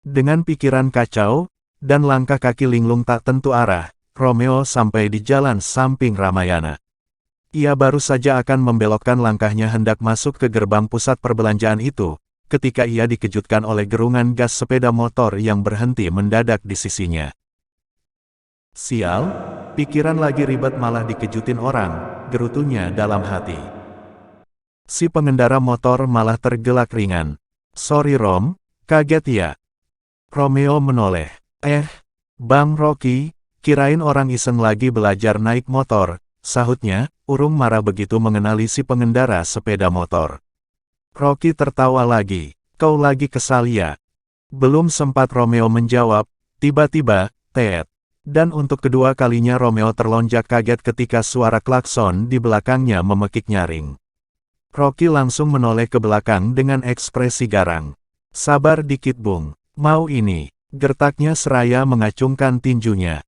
Dengan pikiran kacau, dan langkah kaki linglung tak tentu arah, Romeo sampai di jalan samping Ramayana. Ia baru saja akan membelokkan langkahnya hendak masuk ke gerbang pusat perbelanjaan itu, ketika ia dikejutkan oleh gerungan gas sepeda motor yang berhenti mendadak di sisinya. Sial, pikiran lagi ribet malah dikejutin orang, gerutunya dalam hati. Si pengendara motor malah tergelak ringan. Sorry Rom, kaget ya. Romeo menoleh. Bang Rocky, kirain orang iseng lagi belajar naik motor, sahutnya, urung marah begitu mengenali si pengendara sepeda motor. Rocky tertawa lagi, kau lagi kesal ya? Belum sempat Romeo menjawab, tiba-tiba, teet. Dan untuk kedua kalinya Romeo terlonjak kaget ketika suara klakson di belakangnya memekik nyaring. Rocky langsung menoleh ke belakang dengan ekspresi garang. Sabar dikit bung, mau ini, gertaknya seraya mengacungkan tinjunya.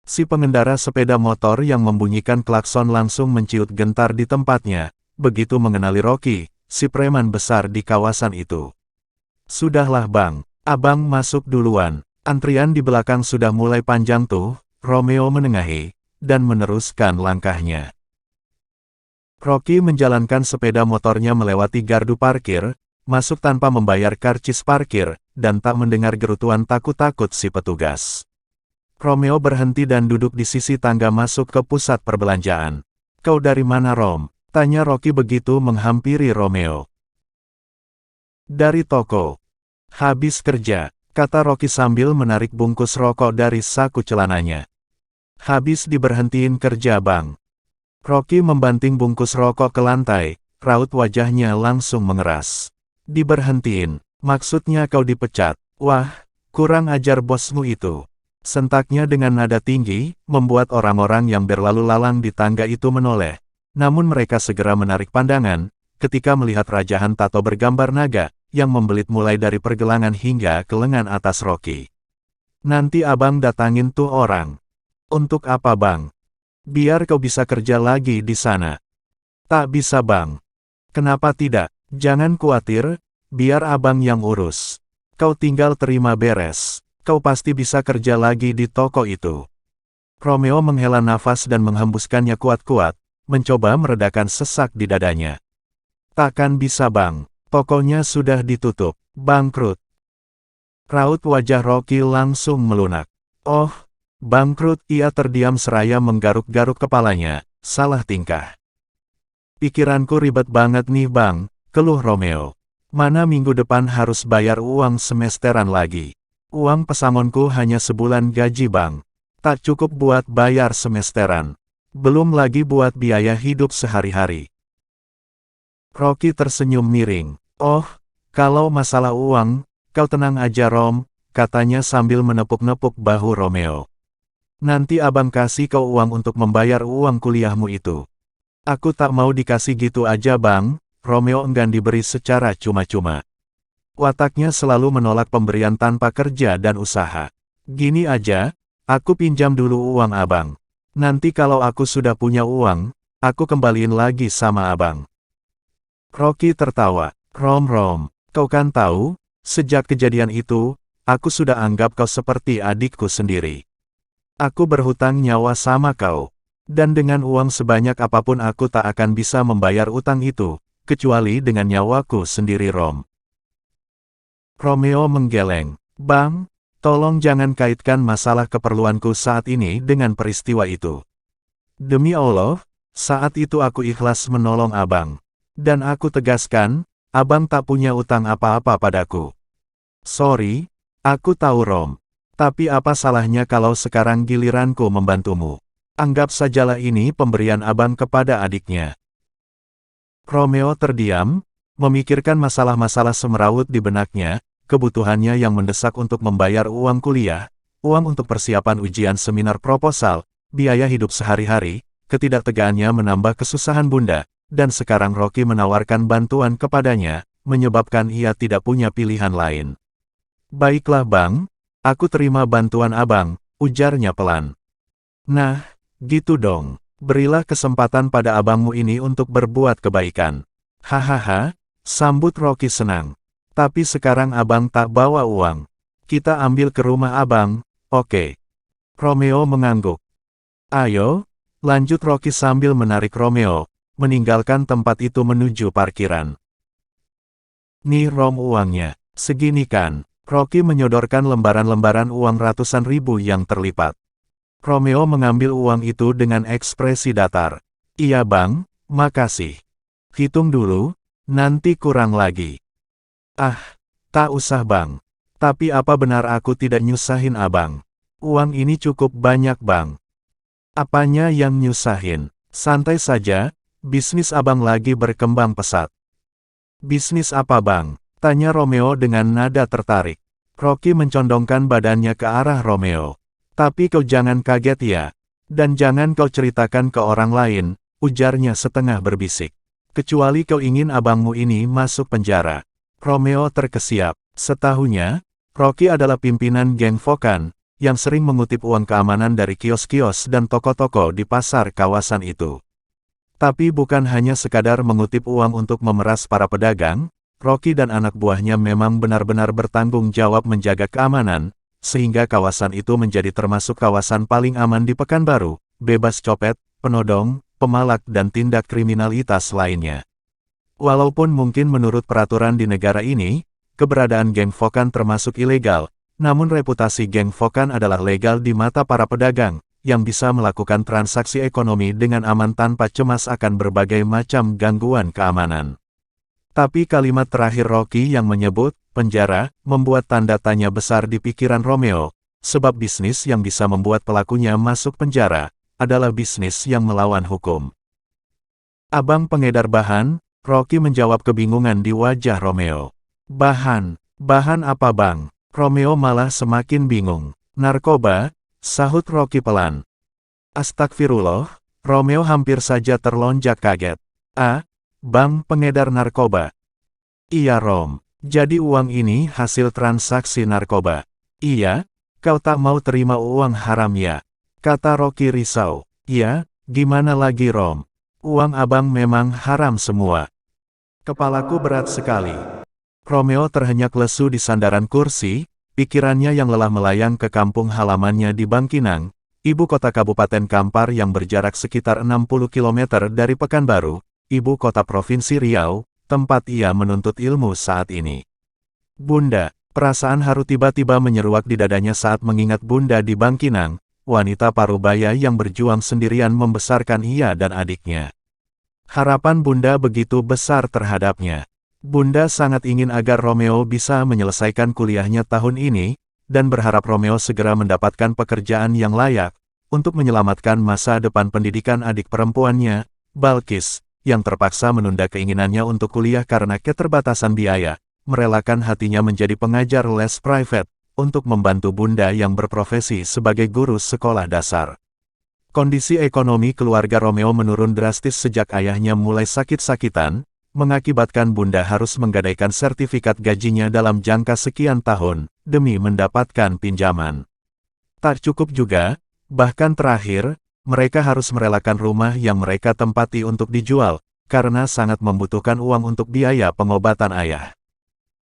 Si pengendara sepeda motor yang membunyikan klakson langsung menciut gentar di tempatnya, begitu mengenali Rocky, si preman besar di kawasan itu. Sudahlah bang, abang masuk duluan, antrian di belakang sudah mulai panjang tuh, Romeo menengahi, dan meneruskan langkahnya. Rocky menjalankan sepeda motornya melewati gardu parkir, masuk tanpa membayar karcis parkir, dan tak mendengar gerutuan takut-takut si petugas. Romeo berhenti dan duduk di sisi tangga masuk ke pusat perbelanjaan. Kau dari mana Rom? Tanya Rocky begitu menghampiri Romeo. Dari toko. Habis kerja, kata Rocky sambil menarik bungkus rokok dari saku celananya. Habis diberhentiin kerja bang. Rocky membanting bungkus rokok ke lantai, raut wajahnya langsung mengeras. Diberhentiin, maksudnya kau dipecat. Wah, kurang ajar bosmu itu. Sentaknya dengan nada tinggi, membuat orang-orang yang berlalu lalang di tangga itu menoleh. Namun mereka segera menarik pandangan, ketika melihat rajahan tato bergambar naga, yang membelit mulai dari pergelangan hingga ke lengan atas Rocky. Nanti abang datangin tuh orang. Untuk apa bang? Biar kau bisa kerja lagi di sana. Tak bisa bang. Kenapa tidak? Jangan khawatir, biar abang yang urus. Kau tinggal terima beres. Kau pasti bisa kerja lagi di toko itu. Romeo menghela nafas dan menghembuskannya kuat-kuat, mencoba meredakan sesak di dadanya. Takkan bisa bang, tokonya sudah ditutup, bangkrut. Raut wajah Rocky langsung melunak. Oh, bangkrut, ia terdiam seraya menggaruk-garuk kepalanya, salah tingkah. Pikiranku ribet banget nih bang, keluh Romeo. Mana minggu depan harus bayar uang semesteran lagi. Uang pesangonku hanya sebulan gaji bang. Tak cukup buat bayar semesteran. Belum lagi buat biaya hidup sehari-hari. Rocky tersenyum miring. Oh, kalau masalah uang, kau tenang aja Rom, katanya sambil menepuk-nepuk bahu Romeo. Nanti abang kasih kau uang untuk membayar uang kuliahmu itu. Aku tak mau dikasih gitu aja bang, Romeo enggan diberi secara cuma-cuma. Wataknya selalu menolak pemberian tanpa kerja dan usaha. Gini aja, aku pinjam dulu uang abang. Nanti kalau aku sudah punya uang, aku kembaliin lagi sama abang. Rocky tertawa. Rom, kau kan tahu, sejak kejadian itu, aku sudah anggap kau seperti adikku sendiri. Aku berhutang nyawa sama kau. Dan dengan uang sebanyak apapun aku tak akan bisa membayar utang itu, kecuali dengan nyawaku sendiri Rom. Romeo menggeleng. Bang, tolong jangan kaitkan masalah keperluanku saat ini dengan peristiwa itu. Demi Allah, saat itu aku ikhlas menolong abang. Dan aku tegaskan, abang tak punya utang apa-apa padaku. Sorry, aku tahu Rom. Tapi apa salahnya kalau sekarang giliranku membantumu? Anggap sajalah ini pemberian abang kepada adiknya. Romeo terdiam, memikirkan masalah-masalah semerawut di benaknya, kebutuhannya yang mendesak untuk membayar uang kuliah, uang untuk persiapan ujian seminar proposal, biaya hidup sehari-hari, ketidaktegaannya menambah kesusahan bunda, dan sekarang Rocky menawarkan bantuan kepadanya, menyebabkan ia tidak punya pilihan lain. Baiklah bang, aku terima bantuan abang, ujarnya pelan. Nah, gitu dong, berilah kesempatan pada abangmu ini untuk berbuat kebaikan. Hahaha, sambut Rocky senang. Tapi sekarang abang tak bawa uang. Kita ambil ke rumah abang, oke? Romeo mengangguk. Ayo, lanjut Rocky sambil menarik Romeo, meninggalkan tempat itu menuju parkiran. Nih Rom uangnya, segini kan? Rocky menyodorkan lembaran-lembaran uang ratusan ribu yang terlipat. Romeo mengambil uang itu dengan ekspresi datar. Iya bang, makasih. Hitung dulu, nanti kurang lagi. Ah, tak usah bang. Tapi apa benar aku tidak nyusahin abang? Uang ini cukup banyak bang. Apanya yang nyusahin? Santai saja, bisnis abang lagi berkembang pesat. Bisnis apa bang? Tanya Romeo dengan nada tertarik. Rocky mencondongkan badannya ke arah Romeo. Tapi kau jangan kaget ya. Dan jangan kau ceritakan ke orang lain, ujarnya setengah berbisik. Kecuali kau ingin abangmu ini masuk penjara. Romeo terkesiap. Setahunya, Rocky adalah pimpinan geng Fokan, yang sering mengutip uang keamanan dari kios-kios dan toko-toko di pasar kawasan itu. Tapi bukan hanya sekadar mengutip uang untuk memeras para pedagang, Rocky dan anak buahnya memang benar-benar bertanggung jawab menjaga keamanan, sehingga kawasan itu menjadi termasuk kawasan paling aman di Pekanbaru, bebas copet, penodong, pemalak dan tindak kriminalitas lainnya. Walaupun mungkin menurut peraturan di negara ini, keberadaan geng Fokan termasuk ilegal, namun reputasi geng Fokan adalah legal di mata para pedagang, yang bisa melakukan transaksi ekonomi dengan aman tanpa cemas akan berbagai macam gangguan keamanan. Tapi kalimat terakhir Rocky yang menyebut penjara membuat tanda tanya besar di pikiran Romeo, sebab bisnis yang bisa membuat pelakunya masuk penjara adalah bisnis yang melawan hukum. Abang pengedar bahan? Rocky menjawab kebingungan di wajah Romeo. Bahan apa bang? Romeo malah semakin bingung. Narkoba, sahut Rocky pelan. Astagfirullah, Romeo hampir saja terlonjak kaget. Ah, bang pengedar narkoba. Iya Rom, jadi uang ini hasil transaksi narkoba. Iya, kau tak mau terima uang haram ya? Kata Rocky risau. Iya, gimana lagi Rom? Uang abang memang haram semua. Kepalaku berat sekali. Romeo terhenyak lesu di sandaran kursi, pikirannya yang lelah melayang ke kampung halamannya di Bangkinang, ibu kota Kabupaten Kampar yang berjarak sekitar 60 km dari Pekanbaru, ibu kota Provinsi Riau, tempat ia menuntut ilmu saat ini. Bunda, perasaan haru tiba-tiba menyeruak di dadanya saat mengingat Bunda di Bangkinang, wanita parubaya yang berjuang sendirian membesarkan ia dan adiknya. Harapan Bunda begitu besar terhadapnya. Bunda sangat ingin agar Romeo bisa menyelesaikan kuliahnya tahun ini, dan berharap Romeo segera mendapatkan pekerjaan yang layak, untuk menyelamatkan masa depan pendidikan adik perempuannya, Balkis, yang terpaksa menunda keinginannya untuk kuliah karena keterbatasan biaya, merelakan hatinya menjadi pengajar les private, untuk membantu Bunda yang berprofesi sebagai guru sekolah dasar. Kondisi ekonomi keluarga Romeo menurun drastis sejak ayahnya mulai sakit-sakitan, mengakibatkan Bunda harus menggadaikan sertifikat gajinya dalam jangka sekian tahun, demi mendapatkan pinjaman. Tak cukup juga, bahkan terakhir, mereka harus merelakan rumah yang mereka tempati untuk dijual, karena sangat membutuhkan uang untuk biaya pengobatan ayah.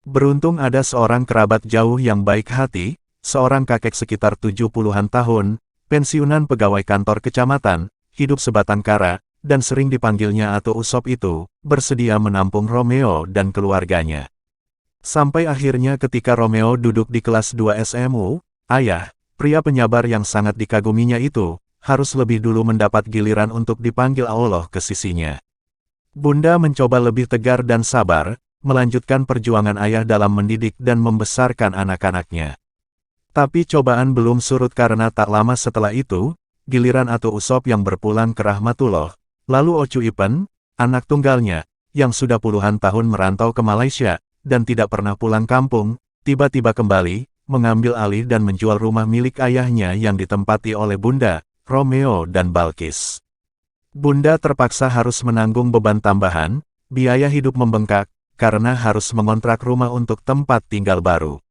Beruntung ada seorang kerabat jauh yang baik hati, seorang kakek sekitar 70-an tahun, pensiunan pegawai kantor kecamatan, hidup sebatang kara, dan sering dipanggilnya Ato Usop itu, bersedia menampung Romeo dan keluarganya. Sampai akhirnya ketika Romeo duduk di kelas 2 SMU, ayah, pria penyabar yang sangat dikaguminya itu, harus lebih dulu mendapat giliran untuk dipanggil Allah ke sisinya. Bunda mencoba lebih tegar dan sabar, melanjutkan perjuangan ayah dalam mendidik dan membesarkan anak-anaknya. Tapi cobaan belum surut karena tak lama setelah itu, giliran Ato Usop yang berpulang ke Rahmatullah, lalu Ocu Ipen, anak tunggalnya, yang sudah puluhan tahun merantau ke Malaysia, dan tidak pernah pulang kampung, tiba-tiba kembali, mengambil alih dan menjual rumah milik ayahnya yang ditempati oleh Bunda, Romeo dan Balkis. Bunda terpaksa harus menanggung beban tambahan, biaya hidup membengkak, karena harus mengontrak rumah untuk tempat tinggal baru.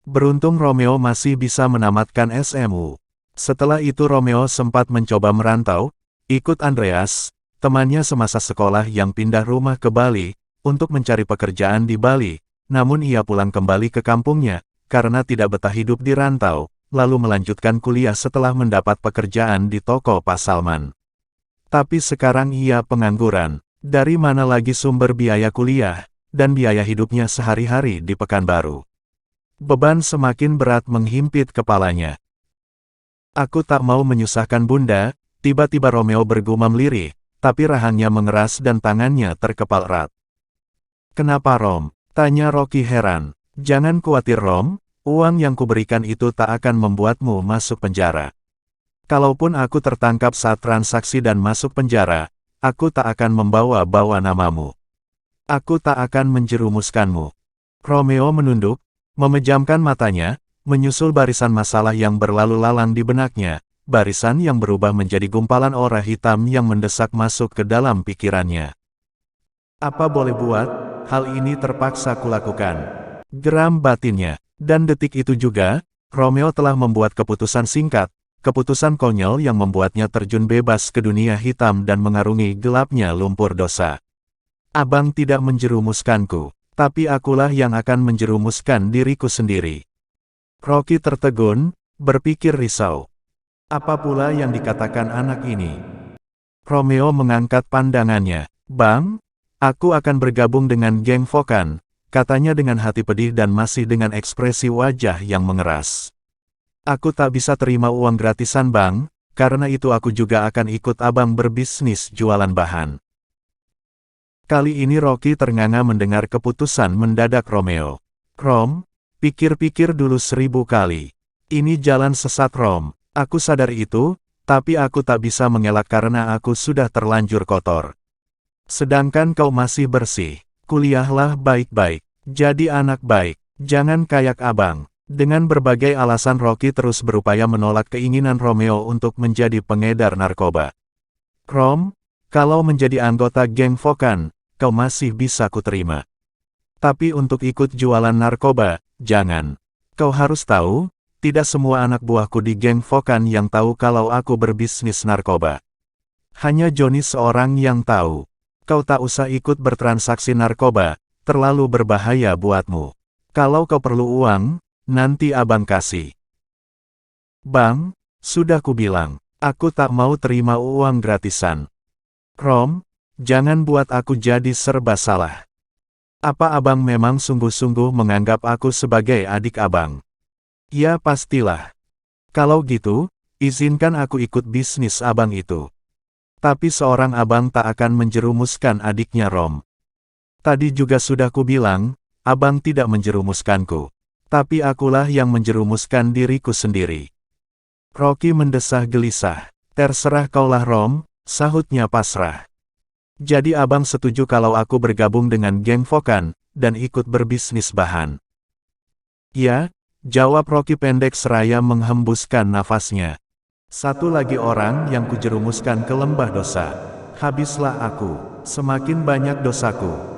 Beruntung Romeo masih bisa menamatkan SMU. Setelah itu Romeo sempat mencoba merantau, ikut Andreas, temannya semasa sekolah yang pindah rumah ke Bali, untuk mencari pekerjaan di Bali, namun ia pulang kembali ke kampungnya, karena tidak betah hidup di rantau, lalu melanjutkan kuliah setelah mendapat pekerjaan di toko Pak Salman. Tapi sekarang ia pengangguran. Dari mana lagi sumber biaya kuliah, dan biaya hidupnya sehari-hari di Pekanbaru? Beban semakin berat menghimpit kepalanya. Aku tak mau menyusahkan Bunda, tiba-tiba Romeo bergumam lirih, tapi rahangnya mengeras dan tangannya terkepal erat. Kenapa Rom? Tanya Rocky heran. Jangan khawatir Rom, uang yang kuberikan itu tak akan membuatmu masuk penjara. Kalaupun aku tertangkap saat transaksi dan masuk penjara, aku tak akan membawa-bawa namamu. Aku tak akan menjerumuskanmu. Romeo menunduk, memejamkan matanya, menyusul barisan masalah yang berlalu lalang di benaknya, barisan yang berubah menjadi gumpalan aura hitam yang mendesak masuk ke dalam pikirannya. Apa boleh buat, hal ini terpaksa kulakukan. Geram batinnya, dan detik itu juga, Romeo telah membuat keputusan singkat, keputusan konyol yang membuatnya terjun bebas ke dunia hitam dan mengarungi gelapnya lumpur dosa. Abang tidak menjerumuskanku, tapi akulah yang akan menjerumuskan diriku sendiri. Rocky tertegun, berpikir risau. Apa pula yang dikatakan anak ini? Romeo mengangkat pandangannya. Bang, aku akan bergabung dengan geng Fokan, katanya dengan hati pedih dan masih dengan ekspresi wajah yang mengeras. Aku tak bisa terima uang gratisan bang, karena itu aku juga akan ikut abang berbisnis jualan bahan. Kali ini Rocky ternganga mendengar keputusan mendadak Romeo. Rom, pikir-pikir dulu 1000 kali. Ini jalan sesat Rom, aku sadar itu, tapi aku tak bisa mengelak karena aku sudah terlanjur kotor. Sedangkan kau masih bersih, kuliahlah baik-baik, jadi anak baik, jangan kayak abang. Dengan berbagai alasan Rocky terus berupaya menolak keinginan Romeo untuk menjadi pengedar narkoba. Rom, kalau menjadi anggota geng Fokan, kau masih bisa kuterima. Tapi untuk ikut jualan narkoba, jangan. Kau harus tahu, tidak semua anak buahku di geng Fokan yang tahu kalau aku berbisnis narkoba. Hanya Johnny seorang yang tahu. Kau tak usah ikut bertransaksi narkoba, terlalu berbahaya buatmu. Kalau kau perlu uang, nanti abang kasih. Bang, sudah kubilang, aku tak mau terima uang gratisan. Rom, jangan buat aku jadi serba salah. Apa abang memang sungguh-sungguh menganggap aku sebagai adik abang? Ya pastilah. Kalau gitu, izinkan aku ikut bisnis abang itu. Tapi seorang abang tak akan menjerumuskan adiknya Rom. Tadi juga sudah kubilang, abang tidak menjerumuskanku. Tapi akulah yang menjerumuskan diriku sendiri. Rocky mendesah gelisah. Terserah kaulah Rom, sahutnya pasrah. Jadi abang setuju kalau aku bergabung dengan geng Fokan, dan ikut berbisnis bahan? Ya, jawab Rocky pendek seraya menghembuskan nafasnya. Satu lagi orang yang kujerumuskan ke lembah dosa. Habislah aku, semakin banyak dosaku,